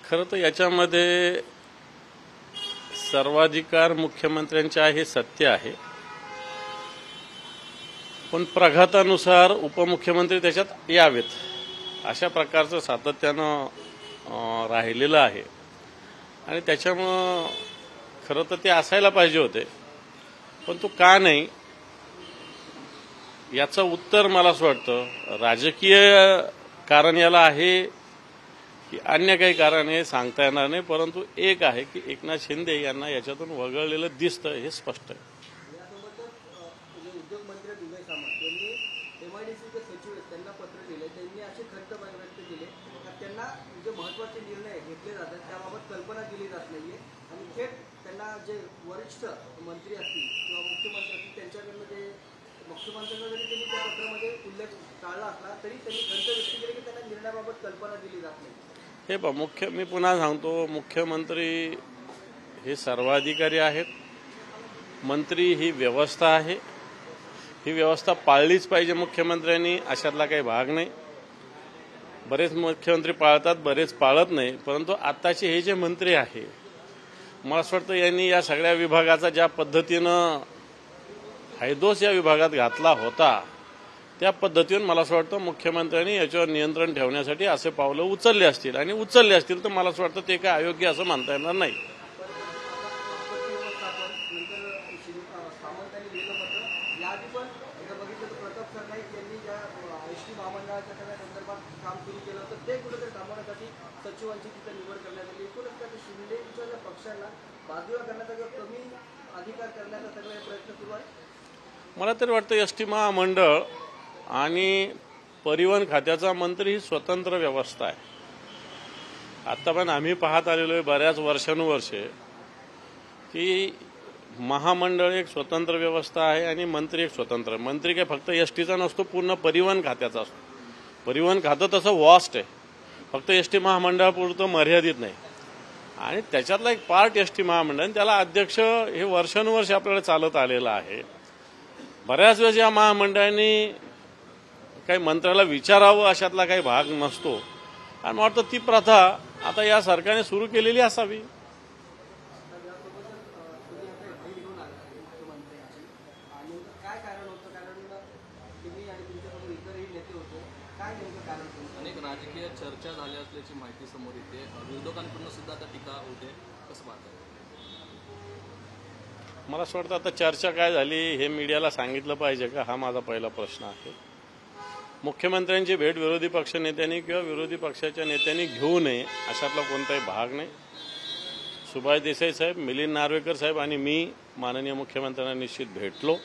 खरं तर याच्यामध्ये सर्वाधिकार मुख्यमंत्र्यांचे आहे, सत्य आहे, पण प्रघातानुसार उपमुख्यमंत्री त्याच्यात यावेत अशा प्रकारचं सातत्यानं राहिलेलं आहे आणि त्याच्यामुळं खरं तर ते असायला पाहिजे होते, पण तो का नाही याचं उत्तर मला असं वाटतं राजकीय कारण याला आहे की अन्य काही कारण हे सांगता येणार नाही, परंतु एक आहे की एकनाथ शिंदे यांना याच्यातून वगळलेलं दिसतं हे स्पष्ट आहे. उद्योगमंत्री उदय सामंत यांनी एमआयडीसीचे सचिव आहेत त्यांना पत्र दिले, त्यांनी अशी खंत व्यक्त केली की त्यांना जे महत्त्वाचे निर्णय घेतले जातात त्याबाबत कल्पना दिली जात नाहीये आणि थेट त्यांना जे वरिष्ठ मंत्री असतील किंवा मुख्यमंत्री असतील त्यांच्याकडनं ते मुख्यमंत्र्यांना जरी त्यांनी त्या पत्रामध्ये उल्लेख टाळला असला तरी त्यांनी खंत व्यक्त केली की त्यांना निर्णयाबाबत कल्पना दिली जात नाही. हे मी पुन्हा सांगतो, मुख्यमंत्री हे सर्वाधिकारी आहेत. मंत्री ही व्यवस्था आहे, ही व्यवस्था पाळलीच पाहिजे मुख्यमंत्र्यांनी, अशातला काही भाग नाही. बरेच मुख्यमंत्री पाळतात, बरेच पाळत नाही, परंतु आताचे हे जे मंत्री आहे मला असं वाटतं यांनी या सगळ्या विभागाचा ज्या पद्धतीनं हैदोस या विभागात घातला होता त्या पद्धतीने मला असं वाटतं मुख्यमंत्र्यांनी याच्यावर नियंत्रण ठेवण्यासाठी असे पावलं उचलले असतील आणि उचलले असतील तर मला असं वाटतं ते काय अयोग्य असं मानता येणार नाही. सचिवांची तिथे निवड करण्यात आली, एकूणच त्या शिंदेच्या पक्षाला बाजूला करण्याचा किंवा कमी अधिकार करण्याचा सगळे प्रयत्न सुरू आहे. मला तरी वाटतं एसटी महामंडळ आणि परिवहन खात्याचा मंत्री ही स्वतंत्र व्यवस्था आहे. आता पण आम्ही पाहत आलेलो आहे बऱ्याच वर्षानुवर्षे की महामंडळ एक स्वतंत्र व्यवस्था आहे आणि मंत्री एक स्वतंत्र. मंत्री काय फक्त एसटीचा नसतो, पूर्ण परिवहन खात्याचा असतो. परिवहन खातं तसं व्हास्ट आहे, फक्त एसटी महामंडळापुरतं मर्यादित नाही आणि त्याच्यातला एक पार्ट एसटी महामंडळ, त्याला अध्यक्ष हे वर्षानुवर्ष आपल्याला चालत आलेलं आहे. बऱ्याच वेळेस या महामंडळांनी काही मंत्र्याला विचारावं अशातला काही भाग नसतो आणि मला वाटतं ती प्रथा आता या सरकारने सुरू केलेली असावी. अनेक राजकीय चर्चा झाल्या असल्याची माहिती समोर येते, विरोधकांकडून सुद्धा आता टीका होते, कसं पाहताय? मला असं वाटतं आता चर्चा काय झाली हे मीडियाला सांगितलं पाहिजे का, हा माझा पहिला प्रश्न आहे. मुख्यमंत्र्यांची भेट विरोधी पक्ष नेत्यांनी किंवा विरोधी पक्षाच्या नेत्यांनी घेऊ नये अशातला कोणताही भाग नाही. सुभाष देसाई साहेब, मिलिंद नार्वेकर साहेब आणि मी माननीय मुख्यमंत्र्यांना निश्चित भेटलो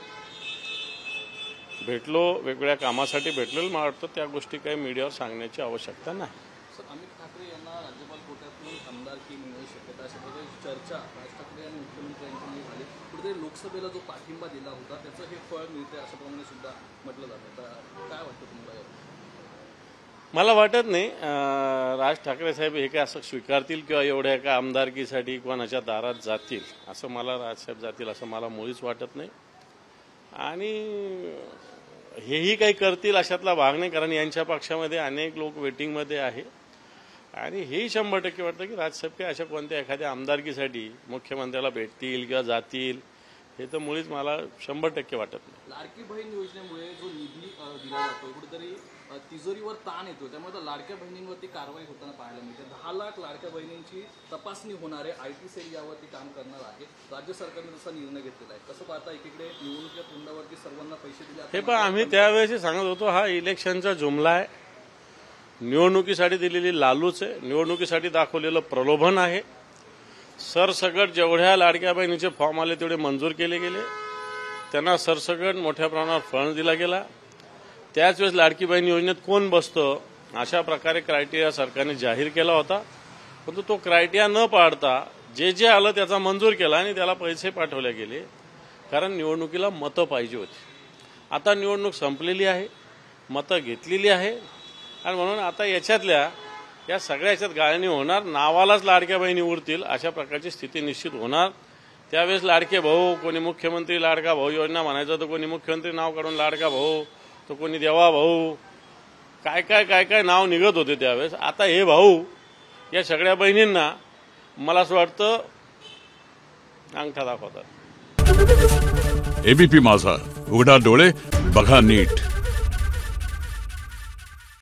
वेगवेगळ्या कामासाठी भेटलो. मला वाटतं त्या गोष्टी काही मीडियावर सांगण्याची आवश्यकता नाही. सर, अमित ठाकरे यांना राज्यपाल कोट्यातून आमदारकी मिळू शकते अशा प्रकारची चर्चा राज ठाकरे आणि मुख्यमंत्री यांच्यामध्ये झाली. कुठेतरी लोकसभेला जो पाठिंबा दिला होता त्याचं हे फळ मिळते अशा प्रमाणे सुद्धा म्हटलं जातं. काय वाटतं तुम्हाला? मला वाटत नाही राज ठाकरे साहेब हे काय असं स्वीकारतील किंवा एवढ्या का आमदारकीसाठी कोणाच्या दारात जातील असं मला राजसाहेब जातील असं मला मुळीच वाटत नाही आणि हेही काही करतील अशातला भाग नाही, कारण यांच्या पक्षामध्ये अनेक लोक वेटिंगमध्ये आहे आणि हेही 100% वाटतं की राजसाहेब काय अशा कोणत्या एखाद्या आमदारकीसाठी मुख्यमंत्र्याला भेटतील किंवा जातील हे तर मुळीच मला 100% वाटत नाही. लाडकी बहीण योजनेमुळे जो निधी दिला जातो कुठेतरी तिजोरीवर ताण येतो, त्यामुळे लाडक्या बहिणींवरती कारवाई होताना पाहायला मिळते. 10 लाख लाडक्या बहिणींची तपासणी होणार आहे, IT सेल यावरती काम करणार आहे. राज्य सरकारने तसा निर्णय घेतलेला आहे. कसं पाहता, एकीकडे निवडणुकीच्या तोंडावरती सर्वांना पैसे दिले हे पण आम्ही त्यावेळेस सांगत होतो हा इलेक्शनचा जुमला आहे, निवडणुकीसाठी दिलेली लालूच आहे, निवडणुकीसाठी दाखवलेलं प्रलोभन आहे. सरसकट जेवढ्या लाडक्या बहिणीचे फॉर्म आले तेवढे मंजूर केले गेले, त्यांना सरसकट मोठ्या प्रमाणावर फंड दिला गेला. त्याच वेळेस लाडकी बहीण योजनेत कोण बसतं अशा प्रकारे क्रायटेरिया सरकारने जाहीर केला होता, परंतु तो क्रायटेरिया न पाळता जे आलं त्याचा मंजूर केला आणि त्याला पैसे पाठवले गेले, कारण निवडणुकीला मतं पाहिजे होती. आता निवडणूक संपलेली आहे, मतं घेतलेली आहे आणि म्हणून आता या सगळ्या याच्यात गाळणी होणार, नावालाच लाडक्या बहिणी उरतील अशा प्रकारची स्थिती निश्चित होणार. त्यावेळेस लाडके भाऊ, कोणी मुख्यमंत्री लाडका भाऊ योजना म्हणायचं तर कोणी मुख्यमंत्री नाव काढून लाडका भाऊ, तो कोणी देवा भाऊ, काय नाव निघत होते त्यावेळेस. आता हे भाऊ या सगळ्या बहिणींना मला असं वाटतं अंगठा दाखवतात. एबीपी माझा, उघडा डोळे बघा नीट.